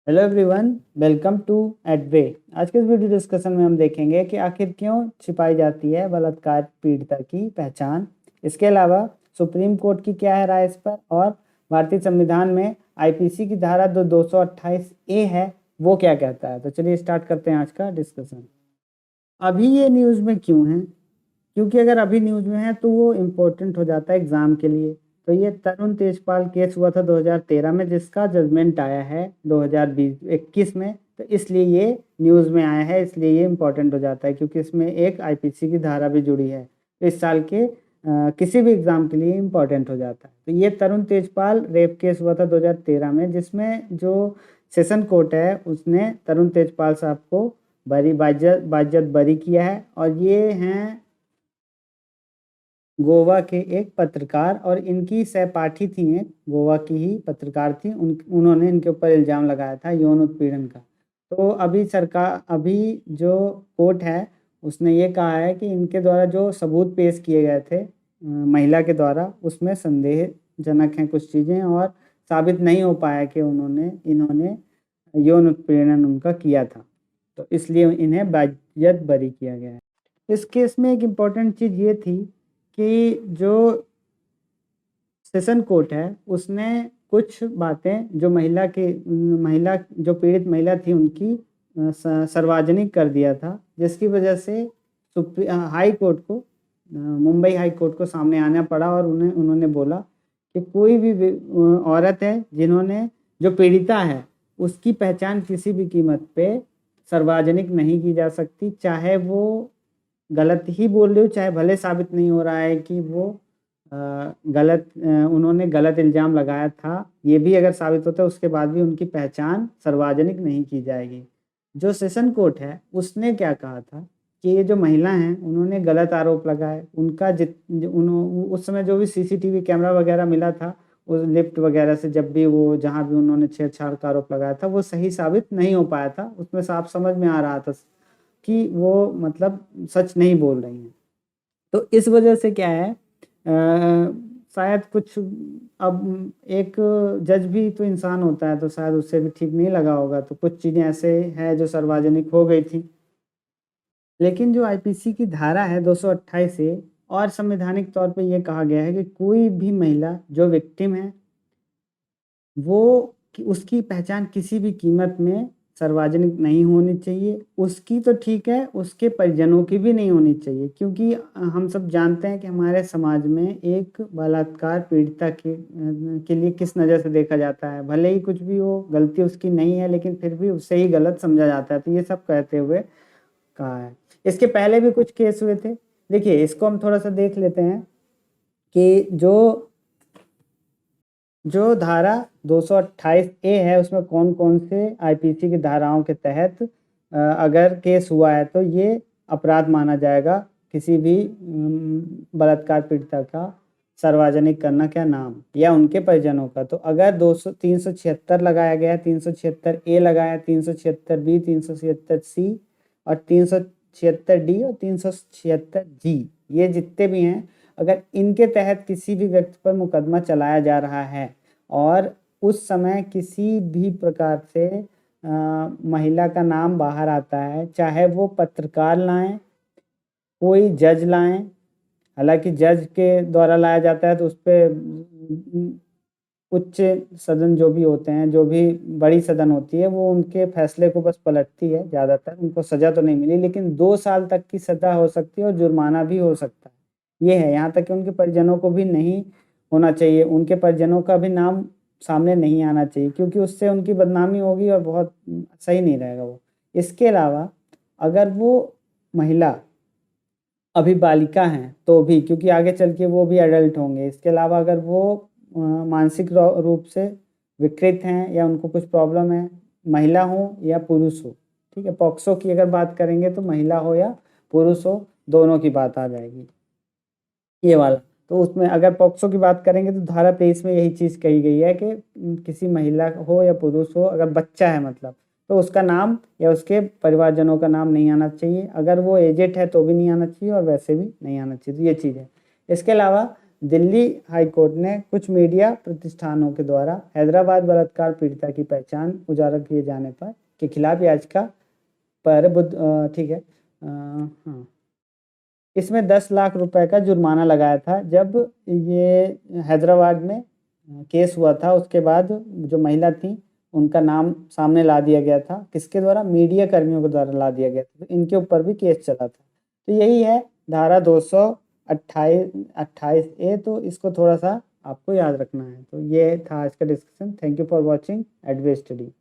Hello everyone, welcome to एडवे। आज के इस वीडियो डिस्कशन में हम देखेंगे कि आखिर क्यों छिपाई जाती है बलात्कार पीड़िता की पहचान। इसके अलावा सुप्रीम कोर्ट की क्या है राय इस पर, और भारतीय संविधान में आईपीसी की धारा 228 ए है वो क्या कहता है। तो चलिए स्टार्ट करते हैं आज का डिस्कशन। अभी ये न्यूज़ में क्यों है? क्योंकि अगर अभी न्यूज़ में है तो वो इम्पोर्टेंट हो जाता है एग्ज़ाम के लिए। तो ये तरुण तेजपाल केस हुआ था 2013 में, जिसका जजमेंट आया है 2021 में। तो इसलिए ये न्यूज़ में आया है, इसलिए ये इम्पोर्टेंट हो जाता है क्योंकि इसमें एक आईपीसी की धारा भी जुड़ी है। तो इस साल के किसी भी एग्ज़ाम के लिए इम्पोर्टेंट हो जाता है। तो ये तरुण तेजपाल रेप केस हुआ था 2013 में, जिसमें जो सेशन कोर्ट है उसने तरुण तेजपाल साहब को बाइज्जत बरी किया है। और ये हैं गोवा के एक पत्रकार, और इनकी सहपाठी थी, एक गोवा की ही पत्रकार थी। उन्होंने इनके ऊपर इल्ज़ाम लगाया था यौन उत्पीड़न का। तो अभी जो कोर्ट है उसने ये कहा है कि इनके द्वारा जो सबूत पेश किए गए थे महिला के द्वारा, उसमें संदेहजनक हैं कुछ चीज़ें, और साबित नहीं हो पाया कि इन्होंने यौन उत्पीड़न उनका किया था। तो इसलिए इन्हें बाइज्जत बरी किया गया है। इस केस में एक इम्पॉर्टेंट चीज़ ये थी कि जो सेशन कोर्ट है उसने कुछ बातें जो महिला जो पीड़ित महिला थी उनकी सार्वजनिक कर दिया था, जिसकी वजह से हाई कोर्ट को मुंबई हाई कोर्ट को सामने आना पड़ा। और उन्होंने बोला कि कोई भी औरत है जिन्होंने जो पीड़िता है उसकी पहचान किसी भी कीमत पे सार्वजनिक नहीं की जा सकती, चाहे वो गलत ही बोल रही हो, चाहे भले साबित नहीं हो रहा है कि वो उन्होंने गलत इल्ज़ाम लगाया था। ये भी अगर साबित होता है उसके बाद भी उनकी पहचान सार्वजनिक नहीं की जाएगी। जो सेशन कोर्ट है उसने क्या कहा था कि ये जो महिला हैं उन्होंने गलत आरोप लगाए। उस समय जो भी सीसीटीवी कैमरा वगैरह मिला था उस लिफ्ट वगैरह से, जब भी वो जहाँ भी उन्होंने छेड़छाड़ का आरोप लगाया था वो सही साबित नहीं हो पाया था। उसमें साफ समझ में आ रहा था कि वो मतलब सच नहीं बोल रही हैं। तो इस वजह से क्या है, शायद कुछ, अब एक जज भी तो इंसान होता है, तो शायद उससे भी ठीक नहीं लगा होगा। तो कुछ चीज़ें ऐसे हैं जो सार्वजनिक हो गई थी। लेकिन जो आईपीसी की धारा है 228 से, और संवैधानिक तौर पे ये कहा गया है कि कोई भी महिला जो विक्टिम है वो उसकी पहचान किसी भी कीमत में सार्वजनिक नहीं होनी चाहिए। उसकी तो ठीक है, उसके परिजनों की भी नहीं होनी चाहिए, क्योंकि हम सब जानते हैं कि हमारे समाज में एक बलात्कार पीड़िता के लिए किस नज़र से देखा जाता है। भले ही कुछ भी हो, गलती उसकी नहीं है, लेकिन फिर भी उससे ही गलत समझा जाता है। तो ये सब कहते हुए कहा है। इसके पहले भी कुछ केस हुए थे। देखिए, इसको हम थोड़ा सा देख लेते हैं कि जो जो धारा 228 ए है उसमें कौन कौन से आईपीसी की धाराओं के तहत अगर केस हुआ है तो ये अपराध माना जाएगा किसी भी बलात्कार पीड़िता का सार्वजनिक करना क्या नाम या उनके परिजनों का। तो अगर 376 लगाया गया है, 376 ए लगाया, 376 बी, 376 सी और 376 डी और 376 जी, ये जितने भी हैं, अगर इनके तहत किसी भी व्यक्ति पर मुकदमा चलाया जा रहा है और उस समय किसी भी प्रकार से महिला का नाम बाहर आता है, चाहे वो पत्रकार लाएं, कोई जज लाएं, हालांकि जज के द्वारा लाया जाता है तो उस पर उच्च सदन जो भी होते हैं, जो भी बड़ी सदन होती है, वो उनके फैसले को बस पलटती है। ज़्यादातर उनको सज़ा तो नहीं मिली, लेकिन 2 साल तक की सज़ा हो सकती है और जुर्माना भी हो सकता है। ये है, यहाँ तक कि उनके परिजनों को भी नहीं होना चाहिए, उनके परिजनों का भी नाम सामने नहीं आना चाहिए, क्योंकि उससे उनकी बदनामी होगी और बहुत सही नहीं रहेगा वो। इसके अलावा अगर वो महिला अभी बालिका हैं तो भी, क्योंकि आगे चल के वो भी एडल्ट होंगे। इसके अलावा अगर वो मानसिक रूप से विकृत हैं या उनको कुछ प्रॉब्लम है, महिला हो या पुरुष हो, ठीक है। पॉक्सो की अगर बात करेंगे तो महिला हो या पुरुष हो, दोनों की बात आ जाएगी ये वाला। तो उसमें अगर पॉक्सो की बात करेंगे तो धारा 23 में यही चीज़ कही गई है कि किसी महिला हो या पुरुष हो, अगर बच्चा है मतलब, तो उसका नाम या उसके परिवारजनों का नाम नहीं आना चाहिए। अगर वो एजेड है तो भी नहीं आना चाहिए और वैसे भी नहीं आना चाहिए। तो ये चीज़ है। इसके अलावा दिल्ली हाई कोर्ट ने कुछ मीडिया प्रतिष्ठानों के द्वारा हैदराबाद बलात्कार पीड़िता की पहचान उजागर किए जाने पर के खिलाफ याचिका पर ठीक है, हाँ, इसमें 10 लाख रुपए का जुर्माना लगाया था। जब ये हैदराबाद में केस हुआ था, उसके बाद जो महिला थी उनका नाम सामने ला दिया गया था। किसके द्वारा? मीडिया कर्मियों के द्वारा ला दिया गया था। तो इनके ऊपर भी केस चला था। तो यही है धारा 228 ए। तो इसको थोड़ा सा आपको याद रखना है। तो ये था आज का discussion. Thank you for watching Edave study.